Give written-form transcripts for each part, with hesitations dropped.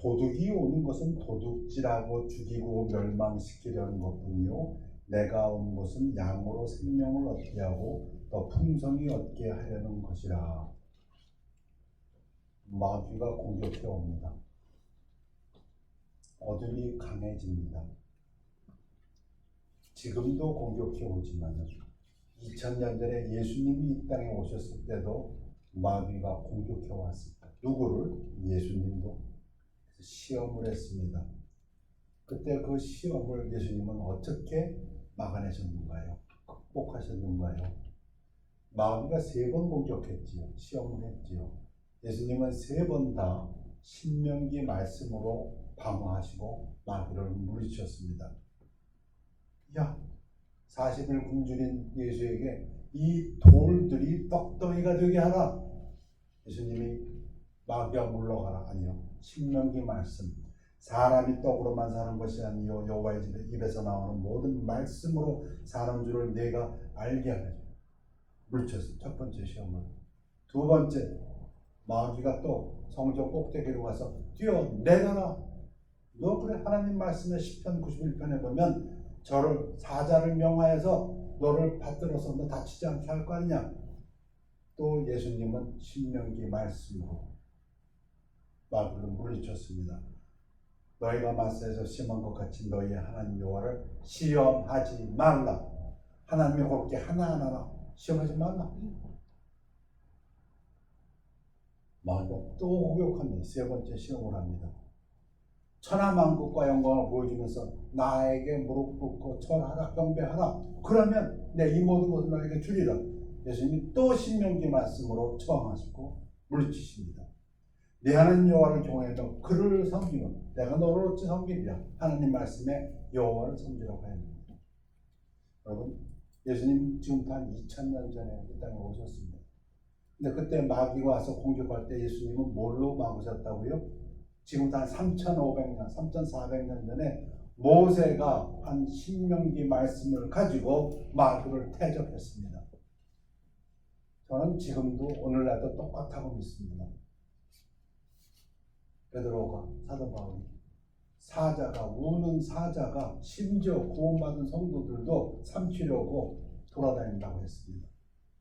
도둑이 오는 것은 도둑질하고 죽이고 멸망시키려는 것뿐이요 내가 온 것은 양으로 생명을 얻게 하고 더 풍성히 얻게 하려는 것이라. 마귀가 공격해 옵니다. 어둠이 강해집니다. 지금도 공격해 오지만 2000년 전에 예수님이 이 땅에 오셨을 때도 마귀가 공격해 왔습니다. 누구를? 예수님도. 시험을 했습니다. 그때 그 시험을 예수님은 어떻게 막아내셨는가요? 극복하셨는가요? 마귀가 3번 공격했지요. 시험을 했지요. 예수님은 3번 다 신명기 말씀으로 방어하시고 마귀를 물리치셨습니다. 야, 40일 굶주린 예수에게 이 돌들이 떡덩이가 되게 하라. 예수님이 마귀야 물러가라. 아니요. 신명기 말씀. 사람이 떡으로만 사는 것이 아니요 여호와의 입에서 나오는 모든 말씀으로 사는 줄을 내가 알게 하라. 물리쳤어요. 첫 번째 시험을. 두 번째, 마귀가 또 성전 꼭대기로 가서 뛰어내려라. 너 그래 하나님 말씀에 시편 91편에 보면 저를 사자를 명하여서 너를 받들어서 너 다치지 않게 할 거 아니냐. 또 예수님은 신명기 말씀으로 마귀를 물리쳤습니다. 너희가 마사에서 심한 것 같이 너희의 하나님 여호와를 시험하지 말라. 하나님의 곱게 하나하나 시험하지 말라. 마귀가 또 공격합니다. 3번째 시험을 합니다. 천하만국과 영광을 보여주면서 나에게 무릎 꿇고 절하라 경배하라. 그러면 내 이 모든 것을 너에게 주리라. 예수님이 또 신명기 말씀으로 저항하시고 물리치십니다. 내 하나님 여호와를 경외하여 그를 섬기면 내가 너를 어찌 섬기리라. 하나님 말씀에 여호와를 섬기라고 했습니다. 여러분, 예수님 지금부터 한 2000년 전에 이 땅에 오셨습니다. 근데 그때 마귀가 와서 공격할 때 예수님은 뭘로 막으셨다고요? 지금부터 한 3500년, 3400년 전에 모세가 한 신명기 말씀을 가지고 마귀를 대적했습니다. 저는 지금도 오늘날도 똑같다고 믿습니다. 베드로가, 사도 바울이 사자가, 우는 사자가 심지어 구원받은 성도들도 삼키려고 돌아다닌다고 했습니다.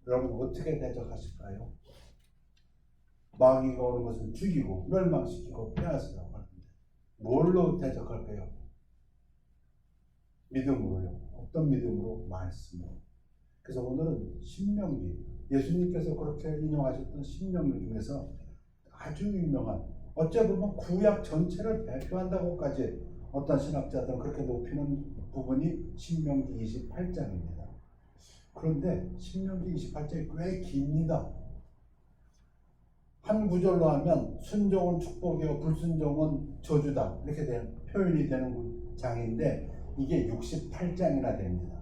여러분 어떻게 대적하실까요? 마귀가 오는 것은 죽이고 멸망시키고 빼앗으라고 하는데 뭘로 대적할까요? 믿음으로요. 어떤 믿음으로? 말씀으로. 그래서 오늘은 신명기, 예수님께서 그렇게 인용하셨던 신명기 중에서 아주 유명한, 어째 보면 구약 전체를 대표한다고까지 어떤 신학자들은 그렇게 높이는 부분이 신명기 28장입니다. 그런데 신명기 28장이 꽤 깁니다. 한 구절로 하면 순종은 축복이요 불순종은 저주다 이렇게 표현이 되는 장인데 이게 68장이나 됩니다.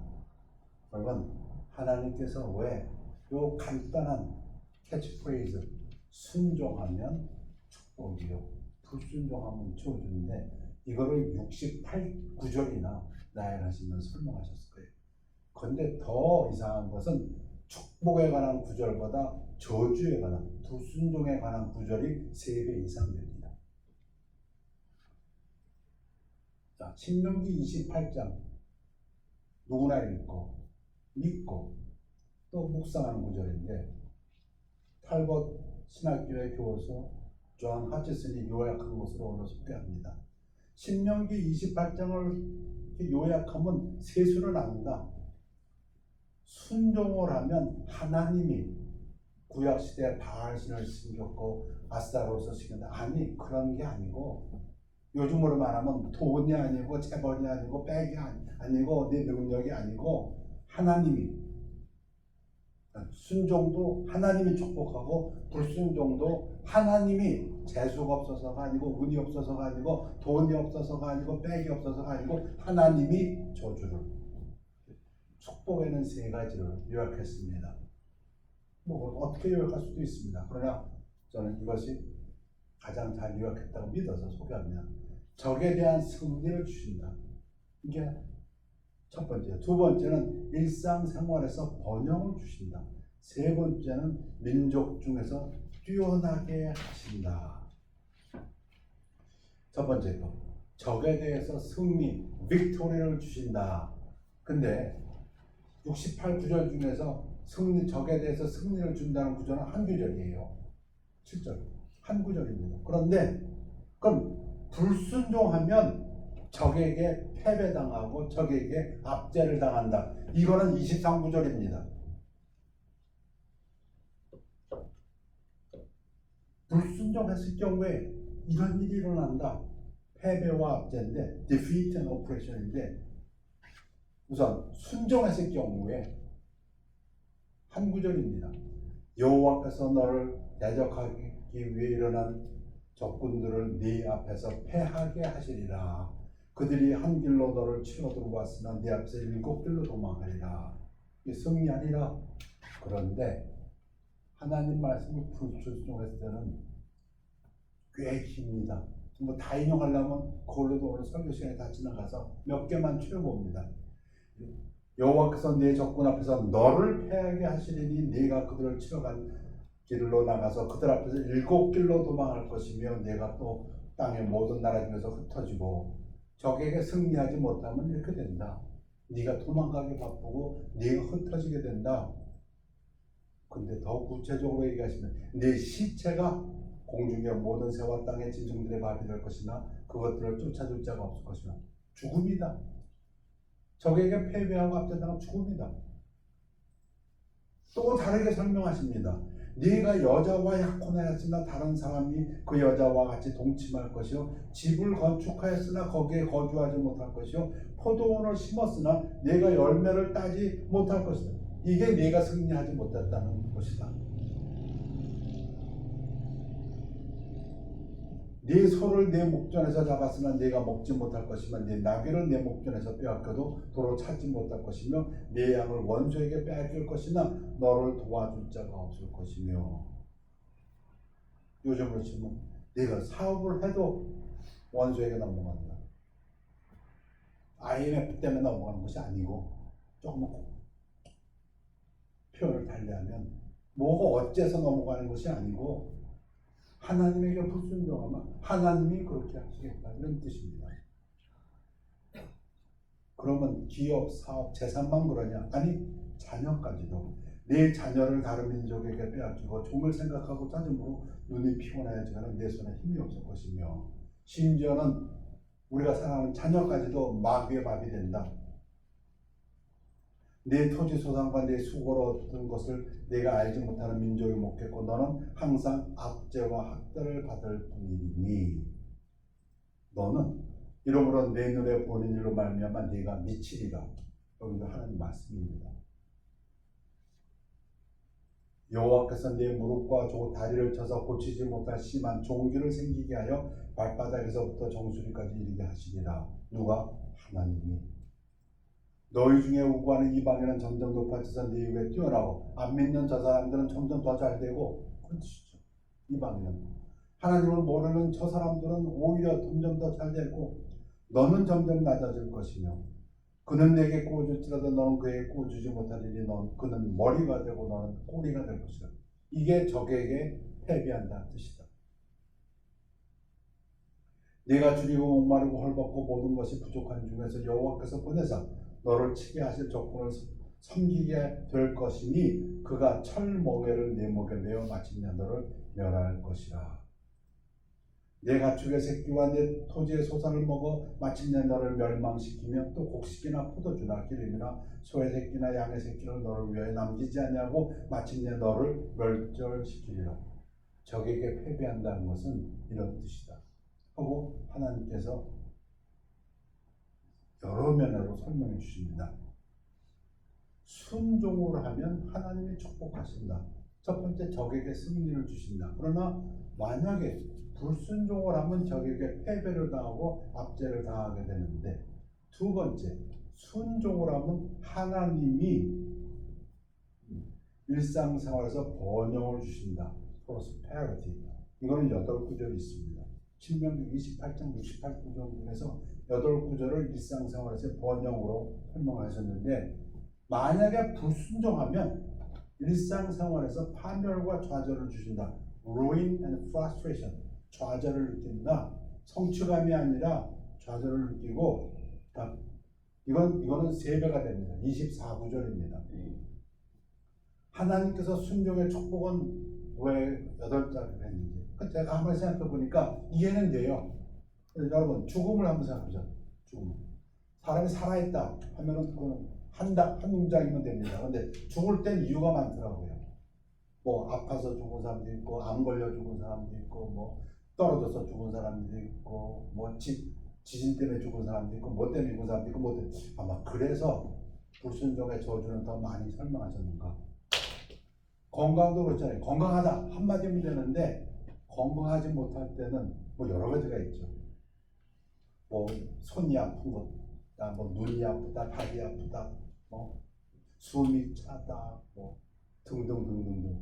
여러분, 하나님께서 왜 요 간단한 캐치프레이즈 순종하면 축복이요 불순종하면 저주인데 이거를 68구절이나 나열하시면서 설명하셨을 거예요. 그런데 더 이상한 것은 축복에 관한 구절보다 저주에 관한, 불순종에 관한 구절이 3배 이상 됩니다. 자, 신명기 28장 누구나 읽고 믿고 또 묵상하는 구절인데 탈벗 신학교의 교수 존 하치슨이 요약한 것으로 오늘 소개합니다. 신명기 28장을 요약하면 세수를 나눈다. 순종을 하면 하나님이 구약시대에 바알신을 섬겼고 아스타로스를 섬겼다. 아니, 그런 게 아니고 요즘으로 말하면 돈이 아니고 재벌이 아니고 백이 아니고 내 능력이 아니고 하나님이, 순종도 하나님이 축복하고 불순종도 하나님이 재수가 없어서가 아니고 운이 없어서가 아니고 돈이 없어서가 아니고 백이 없어서가 아니고 하나님이 저주를, 축복에는 3가지를 요약했습니다. 뭐 어떻게 요약할 수도 있습니다. 그러나 저는 이것이 가장 잘 요약했다고 믿어서 소개합니다. 적에 대한 승리를 주신다. 이게 첫 번째. 두 번째는 일상생활에서 번영을 주신다. 세 번째는 민족 중에서 뛰어나게 하신다. 첫 번째 거. 적에 대해서 승리, 빅토리를 주신다. 근데 68구절 중에서 적에 대해서 승리를 준다는 구절은 한 구절이에요. 7절. 한 구절입니다. 그런데 그럼 불순종하면 적에게 패배당하고 적에게 압제를 당한다. 이거는 23구절입니다. 불순종했을 경우에 이런 일이 일어난다. 패배와 압제인데 defeat and oppression인데 우선 순종했을 경우에 한 구절입니다. 여호와께서 너를 대적하기 위해 일어난 적군들을 네 앞에서 패하게 하시리라. 그들이 한 길로 너를 치러 들어왔으나 네 앞에서 7길로 도망하리라. 이게 승리하리라. 그런데 하나님 말씀을 불순종했을 때는 꽤 깁니다. 뭐 다 인용하려면 그걸로도 오늘 설교 시간에 다 지나가서 몇 개만 추려봅니다. 여호와께서 네 적군 앞에서 너를 패하게 하시리니 네가 그들을 치러간 길로 나가서 그들 앞에서 7길로 도망할 것이며 네가 또 땅의 모든 나라 중에서 흩어지고 적에게 승리하지 못하면 이렇게 된다. 네가 도망가기 바쁘고 네가 흩어지게 된다. 근데 더 구체적으로 얘기하시면 네 시체가 공중의 모든 새와 땅의 짐승들의 밥이 될 것이나 그것들을 쫓아줄 자가 없을 것이나 죽음이다. 적에게 패배하고 압제당한 죽음이다. 또 다르게 설명하십니다. 네가 여자와 약혼하였으나 다른 사람이 그 여자와 같이 동침할 것이요 집을 건축하였으나 거기에 거주하지 못할 것이요 포도원을 심었으나 네가 열매를 따지 못할 것이다. 이게 네가 승리하지 못했다는 것이다. 네 소를 내 목전에서 잡았으나 네가 먹지 못할 것이며 네 나귀를 내 목전에서 빼앗겨도 도로 찾지 못할 것이며 네 양을 원수에게 빼앗길 것이나 너를 도와줄 자가 없을 것이며 요즘으로 치면 네가 사업을 해도 원수에게 넘어간다. IMF 때문에 넘어가는 것이 아니고 조금 표현을 달리하면 뭐가 어째서 넘어가는 것이 아니고 하나님에게 불순종하면 하나님이 그렇게 하시겠다 이런 뜻입니다. 그러면 기업, 사업, 재산만 그러냐? 아니 자녀까지도 내 자녀를 다른 민족에게 빼앗기고 종을 생각하고 짜증으로 눈이 피곤해지면 내 손에 힘이 없을 것이며 심지어는 우리가 사랑하는 자녀까지도 마귀의 밥이 된다. 내 토지 소산과 내 수고로 얻은 것을 내가 알지 못하는 민족이 먹겠고 너는 항상 압제와 학대를 받을 뿐이니 너는 이러므로 내 눈에 보는 일로 말미암아 네가 미치리라. 여기도 하나님 말씀입니다. 여호와께서 내 무릎과 다리를 쳐서 고치지 못할 심한 종기를 생기게 하여 발바닥에서부터 정수리까지 이르게 하시리라. 누가? 하나님이. 너희 중에 우고하는 이방인은 점점 높아져서 네 위에 뛰어나고 안 믿는 저 사람들은 점점 더 잘되고 그런 뜻이죠. 이방인은 하나님을 모르는 저 사람들은 오히려 점점 더 잘되고 너는 점점 낮아질 것이며 그는 내게 구워줄지라도 너는 그에게 구워주지 못하리니 그는 머리가 되고 너는 꼬리가 될 것이다. 이게 적에게 패배한다는 뜻이다. 네가 줄이고 목마르고 헐벗고 모든 것이 부족한 중에서 여호와께서 보내사 너를 치게 하실 적군을 섬기게 될 것이니 그가 철멍에를 네 목에 메어 마침내 너를 멸할 것이라. 내 가축의 새끼와 내 토지의 소산을 먹어 마침내 너를 멸망시키며 또 곡식이나 포도주나 기름이나 소의 새끼나 양의 새끼를 너를 위하여 남기지 아니하고 마침내 너를 멸절시키리라. 적에게 패배한다는 것은 이런 뜻이다 하고 하나님께서 여러 면으로 설명해 주십니다. 순종을 하면 하나님이 축복하신다. 첫 번째, 적에게 승리를 주신다. 그러나 만약에 불순종을 하면 적에게 패배를 당하고 압제를 당하게 되는데, 두 번째, 순종을 하면 하나님이 일상생활에서 번영을 주신다. prosperity. 이거는 8구절이 있습니다. 신명기 28장 68구절 중에서 8구절을 일상생활에서 번영으로 설명하셨는데, 만약에 불순종하면 일상생활에서 파멸과 좌절을 주신다. ruin and frustration. 좌절을 느낀다. 성취감이 아니라 좌절을 느끼고 딱 이거는 3배가 됩니다. 24구절입니다. 하나님께서 순종의 축복은 왜 8자리를 했는지 제가 한번 생각해 보니까 이해는 돼요. 여러분 죽음을 한번 생각하죠. 죽음. 사람이 살아있다 하면은 그거는 한 문장이면 됩니다. 그런데 죽을 땐 이유가 많더라고요. 뭐 아파서 죽은 사람도 있고, 암 걸려 죽은 사람도 있고, 뭐 떨어져서 죽은 사람도 있고, 뭐 지진 때문에 죽은 사람도 있고, 뭐 때문에 죽은 사람도 있고, 뭐 때문에. 아마 그래서 불순종의 저주는 더 많이 설명하셨는가. 건강도 그렇잖아요. 건강하다 한마디면 되는데 건강하지 못할 때는 뭐 여러 가지가 있죠. 뭐 손이 아픈 것다, 뭐 눈이 아프다, 발이 아프다, 뭐 숨이 차다, 뭐 등등등등등.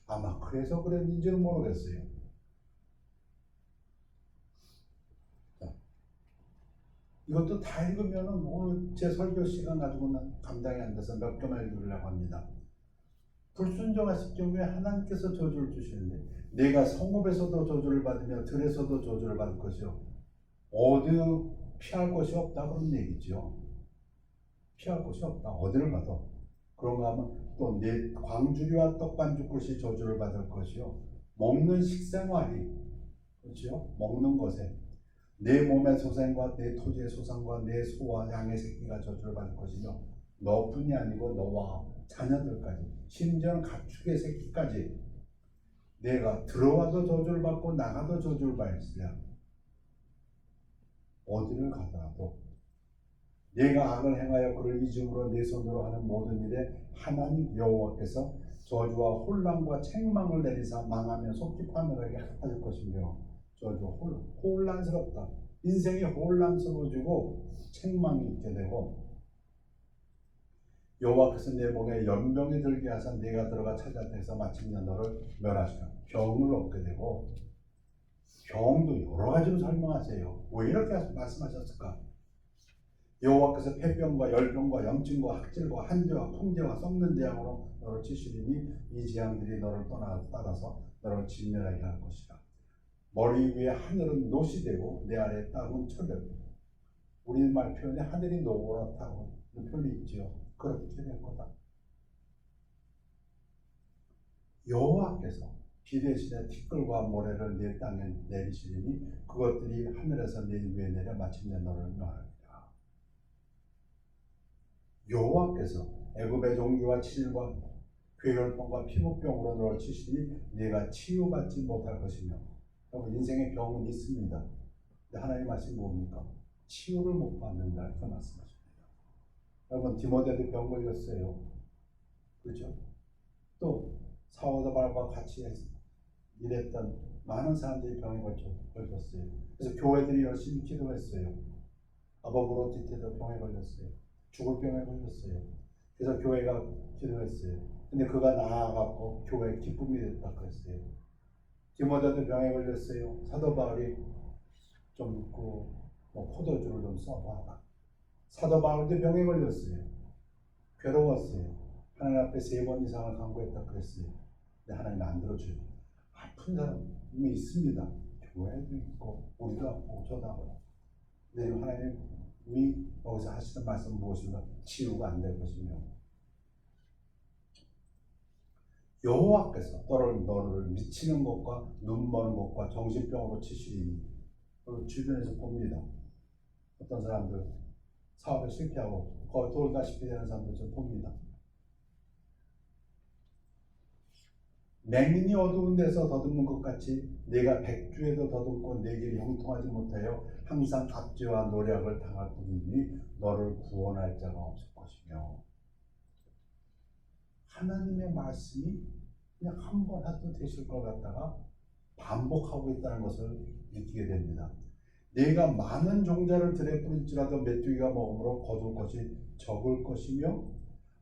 아마 그래서 그랬는지는 모르겠어요. 자, 이것도 다 읽으면은 오늘 제 설교 시간 가지고는 감당이 안 돼서 몇 개만 읽으려고 합니다. 불순종하실 경우에 하나님께서 저주를 주시는데 내가 성읍에서도 저주를 받으며 들에서도 저주를 받을 것이요 어디 피할 곳이 없다 그런 얘기죠. 피할 곳이 없다. 어디를 가도 그런가 하면 또 내 광주리와 떡반죽것이 저주를 받을 것이요 먹는 식생활이 그렇죠. 먹는 것에 내 몸의 소생과 내 토지의 소상과 내 소와 양의 새끼가 저주를 받을 것이며 너뿐이 아니고 너와 자녀들까지 심지어는 가축의 새끼까지 내가 들어와도 저주를 받고 나가도 저주를 받으리라. 어디를 가더라도 내가 악을 행하여 그를 잊음으로 내 손으로 하는 모든 일에 하나님 여호와께서 저주와 혼란과 책망을 내리사 망하며 속기 파멸하게 하실 것이며 저주 혼란스럽다. 인생이 혼란스러워지고 책망이 있게 되고 여호와께서 내 몸에 연병이 들게 하사 내가 들어가 찾아내서 마침내 너를 멸하시라. 병을 얻게 되고 병도 여러 가지로 설명하세요. 왜 이렇게 말씀하셨을까? 여호와께서 폐병과 열병과 염증과 학질과 한재와 풍재와 썩는 재앙으로 너를 치시리니 이 재앙들이 너를 따라서 너를 진멸하게 할 것이다. 머리 위에 하늘은 노시 되고 내 아래 땅은 철벽. 우리말 표현에 하늘이 노랗다고 표현이 있죠. 그렇게 될 거다. 여호와께서 비 대신에 티끌과 모래를 내 땅에 내리시리니 그것들이 하늘에서 내 위에 내려 마침내 너를 멸하리라. 여호와께서 애굽의 종기와 치질과 괴혈병과 피부병으로 너를 치시니 네가 치유받지 못할 것이며. 여러분 인생의 병은 있습니다. 근데 하나님 말씀이 뭡니까? 치유를 못 받는다 이렇게 말씀하십니다. 여러분 디모데도 병 걸렸어요. 그렇죠? 또 사오더 발과 같이 일했던 많은 사람들이 병에 걸렸어요. 그래서 교회들이 열심히 기도했어요. 아버브로티테도 병에 걸렸어요. 죽을 병에 걸렸어요. 그래서 교회가 기도했어요. 근데 그가 나아가고 교회에 기쁨이 됐다 그랬어요. 디모데도 병에 걸렸어요. 사도 바울이 좀 포도주를 좀 써봐라. 사도 바울도 병에 걸렸어요. 괴로웠어요. 하나님 앞에 3번 이상을 간구했다 그랬어요. 근데 하나님 안 들어줘요. 아픈 사람이 있습니다. 교회도 있고 우리도 아프고 저도 아프고. 근데 하나님이 여기서 하시는 말씀은 무엇인가? 치유가 안 될 것이며 여호와께서 너를 미치는 것과 눈먼 것과 정신병으로 치시리니 주변에서 봅니다. 어떤 사람들 사업에 실패하고 거의 돌다시피 되는 사람들 좀 봅니다. 맹인이 어두운 데서 더듬는 것 같이 내가 백주에도 더듬고 내 길이 형통하지 못하여 항상 압제와 노력을 당할 뿐이니 너를 구원할 자가 없을 것이며. 하나님의 말씀이 그냥 한 번 해도 되실 것 같다가 반복하고 있다는 것을 느끼게 됩니다. 내가 많은 종자를 들에 뿌릴지라도 메뚜기가 먹음으로 거둘 것이 적을 것이며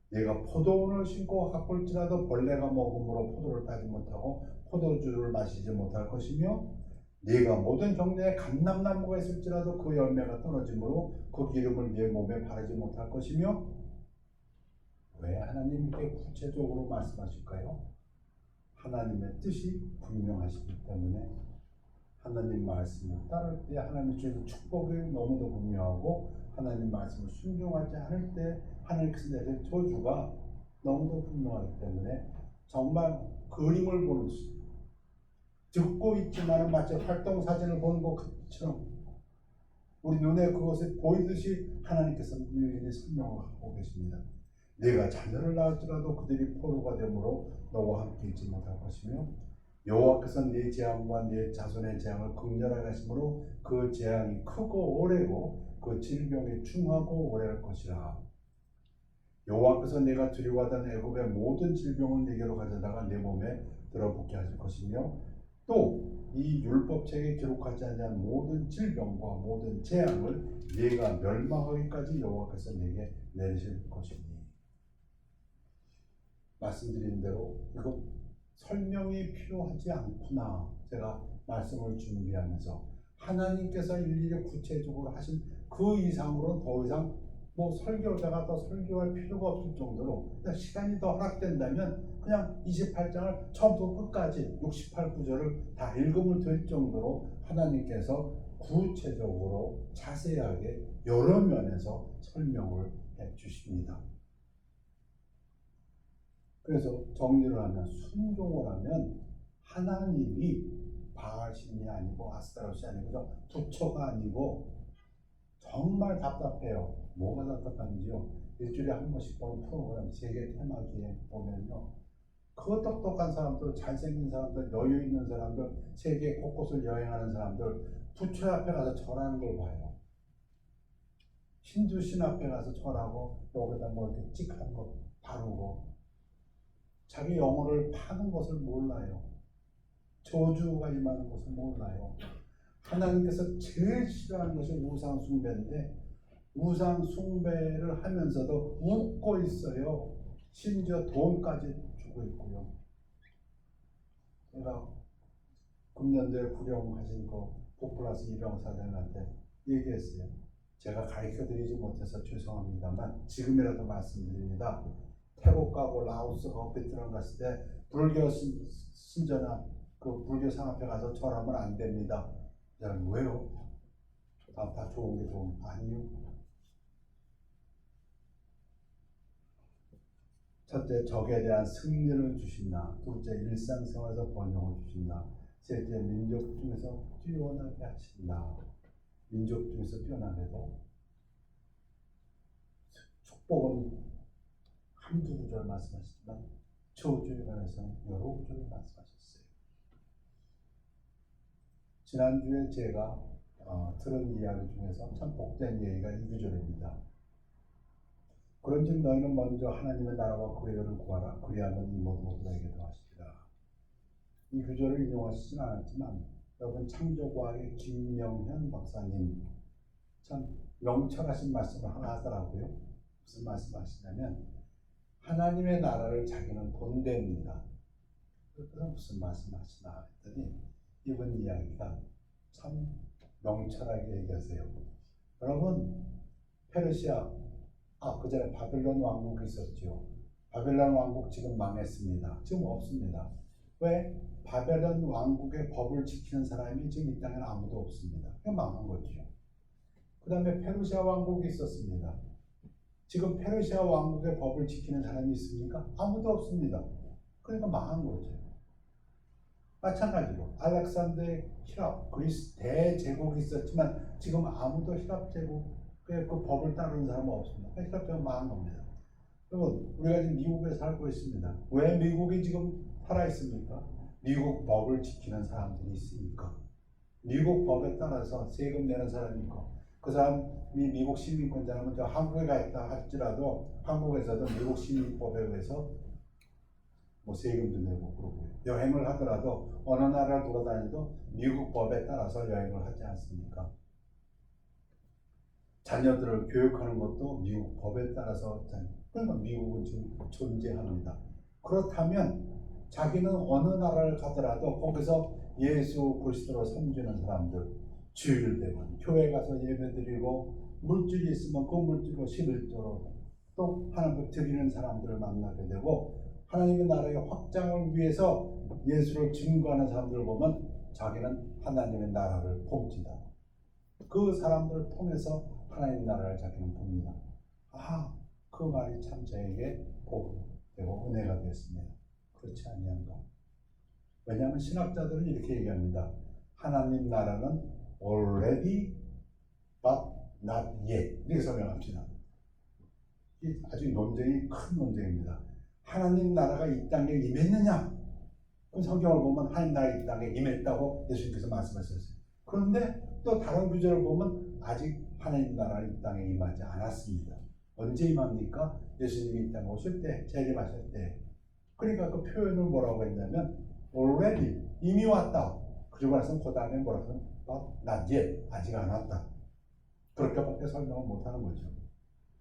내가 포도원을 심고 가꿀지라도 벌레가 먹음으로 포도를 따지 못하고 포도주를 마시지 못할 것이며 네가 모든 경내에 감람나무가 있을지라도 그 열매가 떨어지므로 그 기름을 네 몸에 바르지 못할 것이며. 왜 하나님께 구체적으로 말씀하실까요? 하나님의 뜻이 분명하시기 때문에 하나님 말씀을 따를 때 하나님 주신 축복이 너무도 분명하고 하나님 말씀을 순종하지 않을 때 하나님께서 내린 저주가 너무도 분명하기 때문에 정말 그림을 보는 수 듣고 있지만 마치 활동사진을 보는 것처럼 우리 눈에 그것이 보이듯이 하나님께서 일일이 설명을 하고 계십니다. 내가 자녀를 낳을지라도 그들이 포로가 되므로 너와 함께 있지 못할 것이며 여호와께서 네 재앙과 네 자손의 재앙을 극렬하게 하심으로 그 재앙이 크고 오래고 그 질병이 중하고 오래할 것이라. 여호와께서 내가 두려워하던 애굽의 모든 질병을 내게로 가져다가 내 몸에 들어붙게 하실 것이며 또 이 율법책에 기록하지 않은 모든 질병과 모든 재앙을 네가 멸망하기까지 여호와께서 내게 내리실 것이니. 말씀드린 대로 이거 설명이 필요하지 않구나. 제가 말씀을 준비하면서 하나님께서 일일이 구체적으로 하신 그 이상으로는 더 이상 설교자가 더 설교할 필요가 없을 정도로 시간이 더 허락된다면 그냥 28장을 처음부터 끝까지 68구절을 다 읽으면 될 정도로 하나님께서 구체적으로 자세하게 여러 면에서 설명을 해 주십니다. 그래서 정리를 하면 순종을 하면 하나님이 바알신이 아니고 아스타롯이 아니고 부처가 아니고 정말 답답해요. 뭐가 답답한지요? 일주일에 한 번씩 보는 프로그램 세계 테마기에 보면요. 그 똑똑한 사람들, 잘생긴 사람들, 여유 있는 사람들, 세계 곳곳을 여행하는 사람들 부처 앞에 가서 절하는 걸 봐요. 힌두 신 앞에 가서 절하고 여기다 이렇게 찍한 거 바르고 자기 영혼을 파는 것을 몰라요. 저주가 임하는 것을 몰라요. 하나님께서 제일 싫어하는 것이 우상 숭배인데 우상 숭배를 하면서도 웃고 있어요. 심지어 돈까지 주고 있고요. 제가 금년도에 구령하신 보플러스 이병사장한테 얘기했어요. 제가 가르쳐드리지 못해서 죄송합니다만 지금이라도 말씀드립니다. 태국 가고 라오스 가고 베트남 갔을 때 불교 신전나 그 불교 상 앞에 가서 절하면 안 됩니다. 저는 왜요? 다 좋은 게 좋은 거 아니요. 첫째, 적에 대한 승리를 주신다. 둘째, 일상생활에서 번영을 주신다. 셋째, 민족 중에서 뛰어나게 하신다. 민족 중에서 뛰어나게도 축복은 한두 구절 말씀하시지만 저주에 관해서는 여러 구절을 말씀하셨어요. 지난주에 제가 들은 이야기 중에서 참 복된 얘기가 이 구절입니다. 그런즉 너희는 먼저 하나님의 나라와 그의 의를 구하라. 그리하면 이 모든 것을 너희에게 더하시리라. 이 구절을 인용하시진 않았지만 여러분 창조과학의 김명현 박사님 참 명철하신 말씀을 하나 하더라고요. 무슨 말씀하시냐면 하나님의 나라를 자기는 본대입니다. 그래서 무슨 말씀하시나 했더니 이번 이야기가 참 명철하게 얘기하세요. 여러분 페르시아 그 전에 바벨론 왕국이 있었죠. 바벨론 왕국 지금 망했습니다. 지금 없습니다. 왜? 바벨론 왕국의 법을 지키는 사람이 지금 이 땅에는 아무도 없습니다. 그게 망한 거죠. 그 다음에 페르시아 왕국이 있었습니다. 지금 페르시아 왕국의 법을 지키는 사람이 있습니까? 아무도 없습니다. 그러니까 망한 거죠. 마찬가지로 알렉산더의 히랍, 그리스 대제국이 있었지만 지금 아무도 히랍 제국의 그 법을 따르는 사람은 없습니다. 히랍 제국 망한 겁니다. 여러분, 우리가 지금 미국에 살고 있습니다. 왜 미국이 지금 살아있습니까? 미국 법을 지키는 사람들이 있으니까. 미국 법에 따라서 세금 내는 사람이 있고 그 사람이 미국 시민권자라면 저 한국에 가 있다 할지라도 한국에서도 미국 시민법에 의해서 세금도 내고 그러고요. 여행을 하더라도 어느 나라를 돌아다니도 미국 법에 따라서 여행을 하지 않습니까? 자녀들을 교육하는 것도 미국 법에 따라서 그러니까 미국은 지금 존재합니다. 그렇다면 자기는 어느 나라를 가더라도 거기서 예수 그리스도로 섬기는 사람들 주일 되면 교회 가서 예배드리고 물질이 있으면 그 물질로 11조로 또 하나님 드리는 사람들을 만나게 되고 하나님의 나라의 확장을 위해서 예수를 증거하는 사람들을 보면 자기는 하나님의 나라를 봅니다. 그 사람들을 통해서 하나님 나라를 자기는 봅니다. 그 말이 참 저에게 복이 되고 은혜가 되었습니다. 그렇지 아니한가? 왜냐하면 신학자들은 이렇게 얘기합니다. 하나님 나라는 already but not yet 이렇게 설명합니다. 이 아주 논쟁이 큰 논쟁입니다. 하나님 나라가 이 땅에 임했느냐? 그 성경을 보면 하나님 나라가 이 땅에 임했다고 예수님께서 말씀하셨어요. 그런데 또 다른 구절을 보면 아직 하나님 나라는 이 땅에 임하지 않았습니다. 언제 임합니까? 예수님이 이 땅에 오실 때, 재림하실 때. 그러니까 그 표현을 뭐라고 했냐면 already, 이미 왔다. 그리고 나서 그 다음에 뭐라고 하면 not yet, 아직 안 왔다. 그렇게밖에 설명을 못하는 거죠.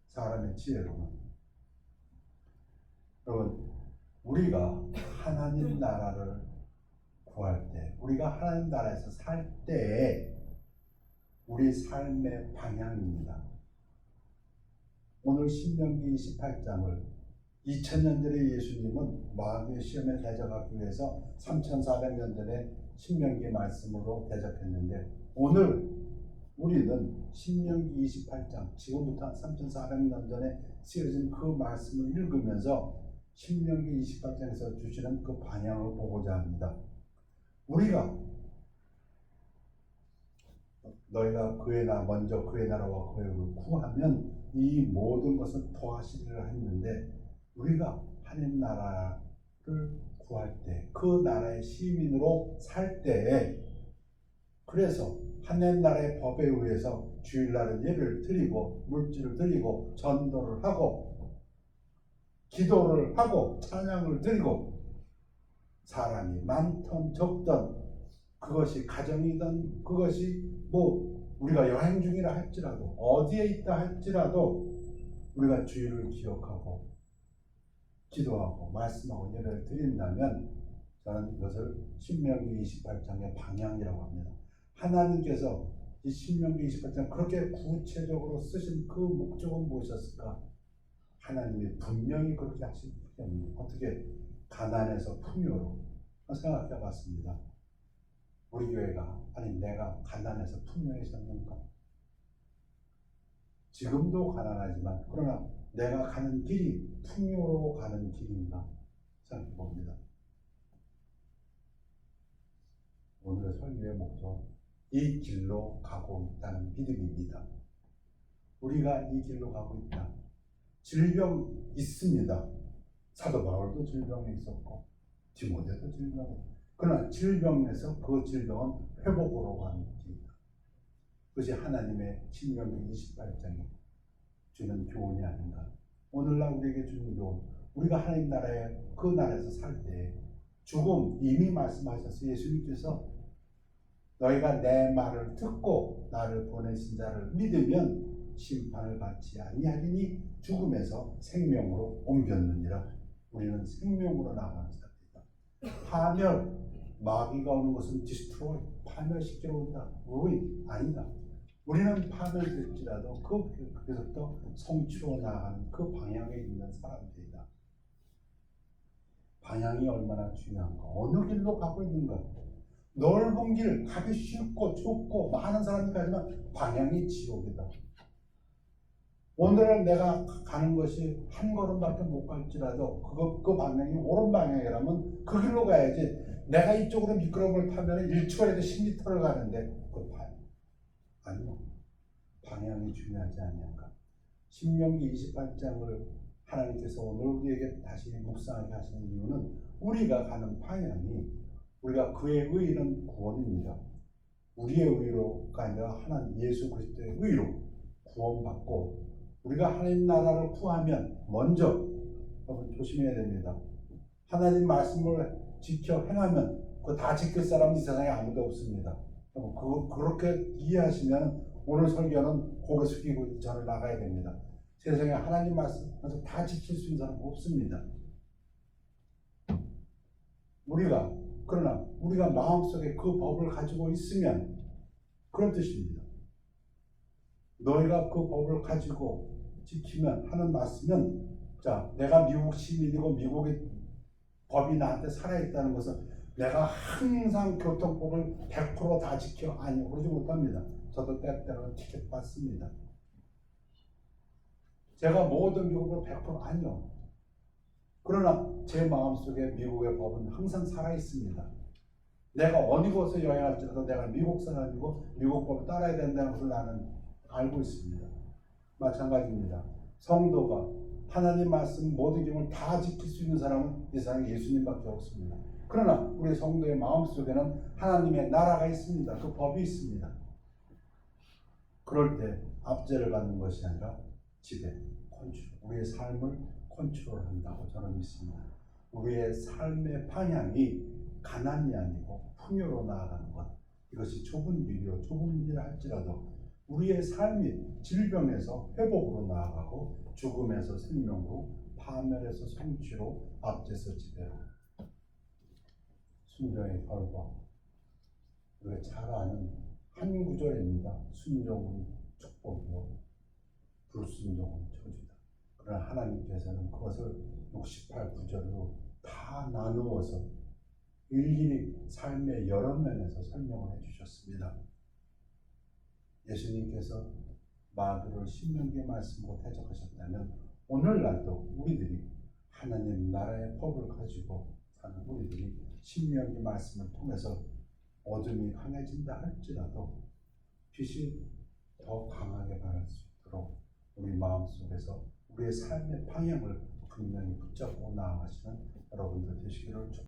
사람의 지혜로는. 여러분, 우리가 하나님 나라를 구할 때, 우리가 하나님 나라에서 살 때 우리 삶의 방향입니다. 오늘 신명기 28장을 2000년 전에 예수님은 마귀의 시험에 대적하기 위해서 3400년 전에 신명기 말씀으로 대적했는데, 오늘 우리는 신명기 28장, 지금부터 3400년 전에 쓰여진 그 말씀을 읽으면서 신명기 28장에서 주시는 그 방향을 보고자 합니다. 우리가 너희가 먼저 그의 나라와 그의 의를 구하면 이 모든 것을 더하시리라 했는데, 우리가 하나님 나라를 구할 때, 그 나라의 시민으로 살 때, 그래서 하나님 나라의 법에 의해서 주일날은 예배를 드리고 물질을 드리고 전도를 하고 기도를 하고 찬양을 드리고, 사람이 많던 적던, 그것이 가정이든 그것이 우리가 여행 중이라 할지라도, 어디에 있다 할지라도 우리가 주일을 기억하고 기도하고 말씀하고 예배를 드린다면, 저는 이것을 신명기 28장의 방향이라고 합니다. 하나님께서 이 신명기 28장 그렇게 구체적으로 쓰신 그 목적은 무엇이었을까? 하나님이 분명히 그렇게 하시기 때문에 어떻게 가난해서 풍요로 생각해 봤습니다. 우리 교회가, 아니 내가 가난해서 풍요해졌는가? 지금도 가난하지만 그러나 내가 가는 길이 풍요로 가는 길인가 생각해 봅니다. 오늘의 설교의 목적, 이 길로 가고 있다는 믿음입니다. 우리가 이 길로 가고 있다. 질병 있습니다. 사도 바울도 질병에 있었고 디모데도 질병에 있었고, 그러나 질병에서 그 질병은 회복으로 가는 길이다. 그것이 하나님의 신명기 28장이 주는 교훈이 아닌가. 오늘날 우리에게 주는 교훈, 우리가 하나님 나라에, 그 나라에서 살 때 죽음, 이미 말씀하셨어요. 예수님께서 너희가 내 말을 듣고 나를 보내신 자를 믿으면 심판을 받지 아니하리니 죽음에서 생명으로 옮겼느니라. 우리는 생명으로 나가는 자들이다. 파멸, 마귀가 오는 것은 destroy, 파멸시키러 온다. ruin, 아니다. 우리는 파멸될지라도 거기서부터 성취로 나아가는 그 방향에 있는 사람들이다. 방향이 얼마나 중요한가. 어느 길로 가고 있는가. 넓은 길, 가기 쉽고 좁고 많은 사람이 가지만 방향이 지옥이다. 오늘은 내가 가는 것이 한 걸음밖에 못 갈지라도 그 방향이 옳은 방향이라면 그 길로 가야지. 내가 이쪽으로 미끄럼을 타면 1초에도 10m를 가는데 그 아니요. 방향이 중요하지 않냐가. 신명기 28장을 하나님께서 오늘 우리에게 다시 묵상하게 하시는 이유는, 우리가 가는 방향이, 우리가 그의 의는 구원입니다. 우리의 의로가 아니라 하나님 예수 그리스도의 의로 구원받고, 우리가 하나님 나라를 구하면 먼저, 여러분 조심해야 됩니다. 하나님 말씀을 지켜 행하면 그 다 지킬 사람은 이 세상에 아무도 없습니다. 그렇게 이해하시면 오늘 설교는 고개 숙이고 저를 나가야 됩니다. 세상에 하나님 말씀에서 다 지킬 수 있는 사람은 없습니다. 그러나 우리가 마음속에 그 법을 가지고 있으면, 그런 뜻입니다. 너희가 그 법을 가지고 지키면 하는 말씀은, 자, 내가 미국 시민이고 미국의 법이 나한테 살아있다는 것은 내가 항상 교통법을 100%다 지켜 아니 그러지 못합니다. 저도 때때로 티켓 받습니다. 제가 모든 미국을 100% 아니요. 그러나 제 마음속에 미국의 법은 항상 살아 있습니다. 내가 어디 곳에 여행할지라도 내가 미국 사람이고 미국 법을 따라야 된다는 것을 나는 알고 있습니다. 마찬가지입니다. 성도가 하나님 말씀 모든 경을 다 지킬 수 있는 사람은 이 세상에 예수님밖에 없습니다. 그러나 우리 성도의 마음속에는 하나님의 나라가 있습니다. 그 법이 있습니다. 그럴 때 압제를 받는 것이 아니라 지배, 컨트롤, 우리의 삶을 컨트롤한다고 저는 믿습니다. 우리의 삶의 방향이 가난이 아니고 풍요로 나아가는 것, 이것이 좁은 길이요 좁은 길이라 할지라도 우리의 삶이 질병에서 회복으로 나아가고 죽음에서 생명으로, 파멸에서 성취로, 압제에서 지배로. 순종의 결과, 우리가 잘 아는 한 구절입니다. 순종은 축복이요 불순종은 저주다. 그러나 하나님께서는 그것을 68구절로 다 나누어서 일일이 삶의 여러 면에서 설명을 해주셨습니다. 예수님께서 마귀를 신명기의 말씀으로 대적하셨다면 오늘날도 우리들이 하나님 나라의 법을 가지고 사는 우리들이 신명기 말씀을 통해서 어둠이 강해진다 할지라도 빛이 더 강하게 발할 수 있도록 우리 마음속에서 우리의 삶의 방향을 분명히 붙잡고 나아가시는 여러분들 되시기를 축복합니다.